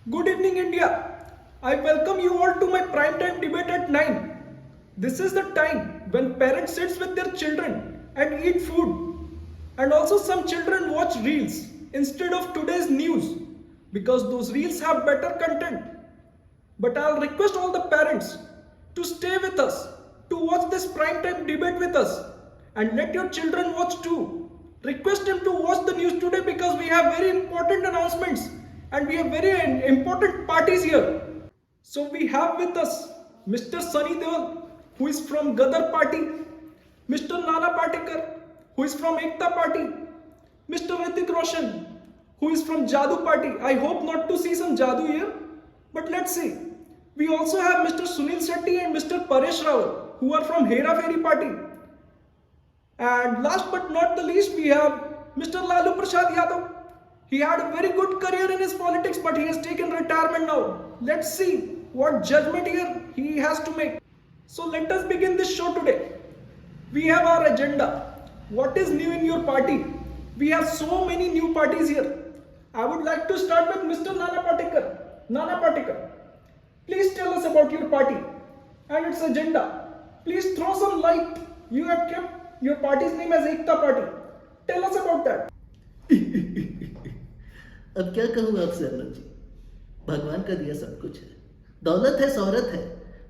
Good evening, India. I welcome you all to my prime time debate at 9. This is the time when parents sits with their children and eat food. And also some children watch reels instead of today's news because those reels have better content. But I'll request all the parents to stay with us, to watch this prime time debate with us, and let your children watch too. Request them to watch the news today because we have very important announcements and we have very important parties here. So we have with us Mr. Sunny Deol, who is from Gadar Party, Mr. Nana Patekar, who is from Ekta Party, Mr. Ritik Roshan, who is from Jadoo Party. I hope not to see some Jadoo here, but let's see. We also have Mr. Sunil Shetty and Mr. Paresh Rawal, who are from Hera Fairy Party. And last but not the least, we have Mr. Lalu Prasad Yadav. He had a very good career in his politics, but he has taken retirement now. Let's see what judgment here he has to make. So let us begin this show today. We have our agenda. What is new in your party? We have so many new parties here. I would like to start with Mr. Nana Patekar. Nana Patekar, please tell us about your party and its agenda. Please throw some light. You have kept your party's name as Ekta Party. Tell us about that. अब क्या कहूँ आपसे अर्नब जी। भगवान का दिया सब कुछ है, दौलत है, शोहरत है,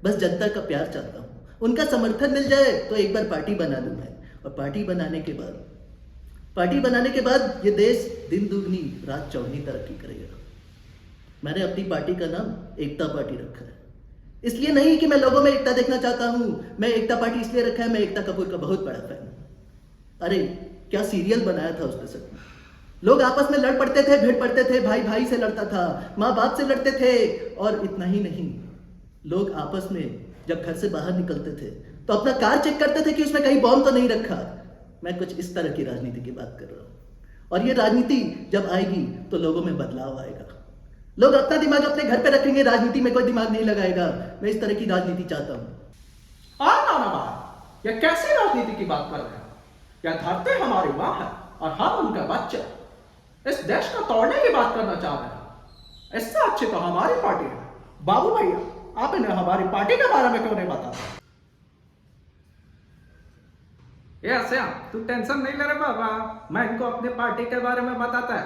बस जनता का प्यार चाहता हूँ। उनका समर्थन मिल जाए तो एक बार पार्टी बना लूँ मैं, और पार्टी बनाने के बाद ये देश दिन दुगनी रात चौगनी तरक्की करेगा। मैंने अपनी पार्टी का नाम एकता पार्टी रखा है, इसलिए नहीं कि मैं लोगों में एकता देखना चाहता हूँ। मैं एकता पार्टी इसलिए रखा है, मैं एकता कपूर का बहुत बड़ा फैन हूँ। अरे क्या सीरियल बनाया था उसने सब। लोग आपस में लड़ पड़ते थे, भिड़ पड़ते थे, भाई भाई से लड़ता था, माँ बाप से लड़ते थे, और इतना ही नहीं, लोग आपस में जब घर से बाहर निकलते थे तो अपना कार चेक करते थे कि उसमें कहीं बॉम्ब तो नहीं रखा। मैं कुछ इस तरह की राजनीति की बात कर रहा हूँ, और ये राजनीति जब आएगी तो लोगों में बदलाव आएगा। लोग अपना दिमाग अपने घर पे रखेंगे, राजनीति में कोई दिमाग नहीं लगाएगा। मैं इस तरह की राजनीति चाहता हूँ। नाना, यह कैसी राजनीति की बात कर रहे हैं? यह धरती हमारी माँ है और हम उनका बच्चा। इस देश को तोड़ने की बात करना चाह रहे हैं। इससे अच्छी तो हमारी पार्टी है। बाबू भैया, आप इन्हें हमारी पार्टी के बारे में क्यों नहीं बताते? ये श्याम, तू टेंशन नहीं ले रहा बाबा, मैं इनको अपने पार्टी के बारे में बताता है।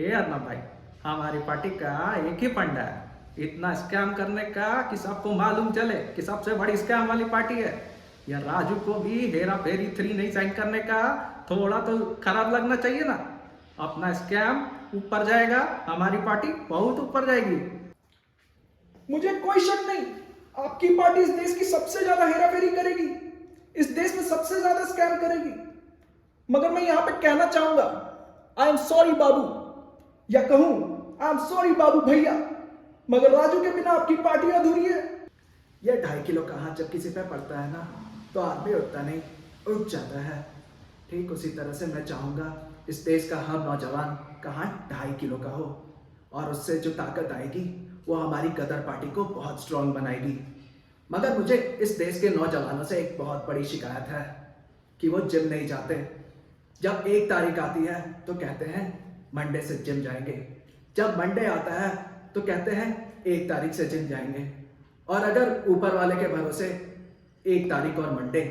ये अर्नब भाई, हमारी पार्टी का एक ही फंडा है, इतना स्कैम करने का कि सबको मालूम चले कि सबसे बड़ी स्कैम वाली पार्टी है। या राजू को भी हेरा फेरी 3 नहीं साइन करने का थोड़ा तो खराब लगना चाहिए ना। अपना स्कैम ऊपर जाएगा, हमारी पार्टी बहुत ऊपर जाएगी। मुझे कोई शक नहीं, आपकी पार्टी इस देश की सबसे ज्यादा हेरा फेरी करेगी, इस देश में सबसे ज्यादा स्कैम करेगी। मगर मैं यहां पे कहना चाहूंगा, आई एम सॉरी बाबू, या कहूं आई एम सॉरी बाबू भैया, मगर राजू के बिना आपकी पार्टी अधूरी है। यह 2.5 किलो का हाथ जब किसी पे पड़ता है ना, तो आदमी उठता नहीं, उठ जाता है। ठीक उसी तरह से मैं चाहूंगा इस देश का हर नौजवान का हाथ 2.5 किलो का हो, और उससे जो ताकत आएगी वो हमारी गदर पार्टी को बहुत स्ट्रांग बनाएगी। मगर मुझे इस देश के नौजवानों से एक बहुत बड़ी शिकायत है कि वो जिम नहीं जाते। जब 1 तारीख आती है तो कहते हैं मंडे से जिम जाएंगे, जब मंडे आता है तो कहते हैं 1 तारीख से जिम जाएंगे, और अगर ऊपर वाले के भरोसे 1 तारीख और मंडे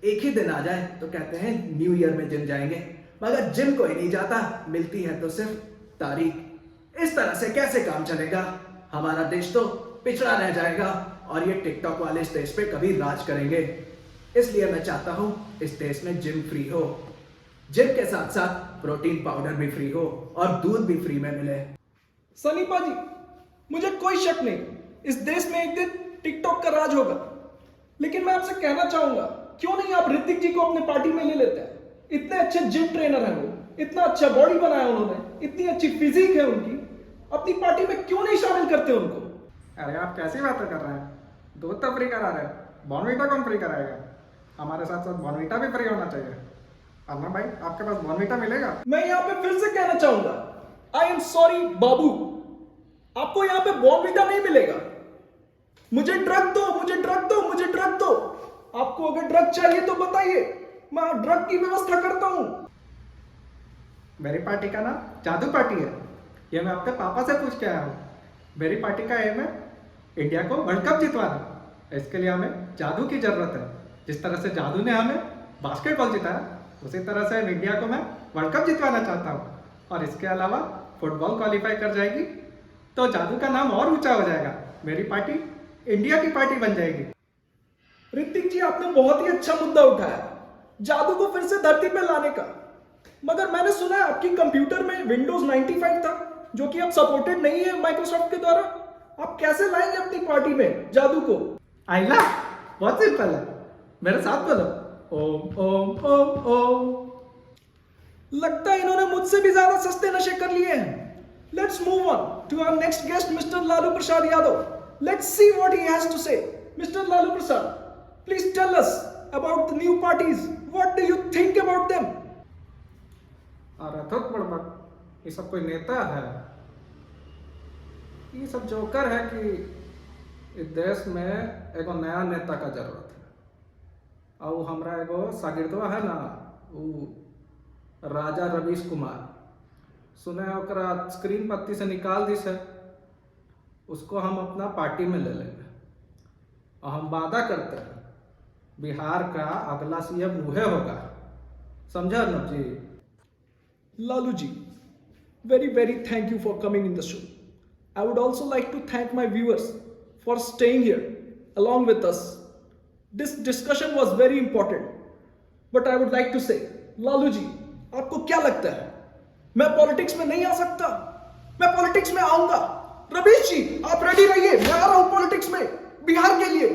एक ही दिन आ जाए तो कहते हैं न्यू ईयर में जिम जाएंगे। मगर जिम कोई नहीं जाता, मिलती है तो सिर्फ तारीख। इस तरह से कैसे काम चलेगा? हमारा देश तो पिछड़ा रह जाएगा, और ये टिकटॉक वाले इस देश पे कभी राज करेंगे। इसलिए मैं चाहता हूं इस देश में जिम फ्री हो, जिम के साथ साथ प्रोटीन पाउडर भी फ्री हो, और दूध भी फ्री में मिले। सनी पाजी, मुझे कोई शक नहीं, इस देश में एक दिन टिकटॉक का राज होगा। लेकिन मैं आपसे कहना चाहूंगा, क्यों नहीं आप ऋतिक जी को अपने पार्टी में ले लेते हैं? इतने अच्छे जिम ट्रेनर हैं वो, इतना अच्छा बॉडी बनाया उन्होंने, इतनी अच्छी फिजिक है उनकी, अपनी पार्टी में क्यों नहीं शामिल करते उनको? अरे आप कैसी बातें कर रहे हैं? दूध तो फ्री करा रहे हैं, बॉर्नवीटा कौन फ्री कराएगा? हमारे साथ साथ बॉर्नवीटा भी फ्री होना चाहिए। अर्नब भाई, आपके पास बॉर्नवीटा मिलेगा? मैं यहाँ पे फिर से कहना चाहूंगा, आई एम सॉरी बाबू, आपको यहाँ पे बॉर्नवीटा नहीं मिलेगा। मुझे ड्रग दो, मुझे ड्रग दो, मुझे ड्रग दो। आपको अगर ड्रग चाहिए तो बताइए, मैं ड्रग की व्यवस्था करता हूं। मेरी पार्टी का नाम जादू पार्टी है, ये मैं आपके पापा से पूछ के आया हूँ। मेरी पार्टी का एम है इंडिया को वर्ल्ड कप जितवाना। इसके लिए हमें जादू की जरूरत है। जिस तरह से जादू ने हमें बास्केटबॉल जिताया, उसी तरह से इंडिया को मैं वर्ल्ड कप जितवाना चाहता हूँ। और इसके अलावा फुटबॉल क्वालिफाई कर जाएगी तो जादू का नाम और ऊंचा हो जाएगा। मेरी पार्टी इंडिया की पार्टी बन जाएगी। ऋतिक जी, आपने बहुत ही अच्छा मुद्दा उठाया, जादू को फिर से धरती पे लाने का। मगर मैंने सुना है आपकी कंप्यूटर में विंडोज 95 था, जो कि अब सपोर्टेड नहीं है माइक्रोसॉफ्ट के द्वारा। आप कैसे लाएंगे अपनी पार्टी में जादू को? आइला बहुत सिंपल है, मेरे साथ बोलो, ओम ओम ओम ओम। लगता है इन्होंने मुझसे भी ज्यादा सस्ते नशे कर लिए हैं। Let's move on to our next guest mister Lalu Prasad Yadav. Let's see what he has to say. Mister Lalu Prasad, please tell us about the new parties. What do you think about them? अरे थोक बड़बड़, ये सब कोई नेता है? ये सब जोकर है कि इस देश में एगो नया नेता का जरूरत है। और हमरा एगो शागिर्दवा है ना, वो राजा रवीश कुमार, सुने ओकरा स्क्रीन पत्ती से निकाल दी से, उसको हम अपना पार्टी में ले लेंगे। और हम वादा करते हैं बिहार का अगला सीएम वह होगा। समझा अर्नब जी? Lalu ji, very very thank you for coming in the show. I would also like to thank my viewers for staying here along with us. This discussion was very important. But I would like to say, Lalu ji, आपको क्या लगता है मैं politics में नहीं आ सकता? मैं politics में आऊंगा। रवीश जी, आप रेडी रहिए, मैं आ रहा हूं पॉलिटिक्स में बिहार के लिए।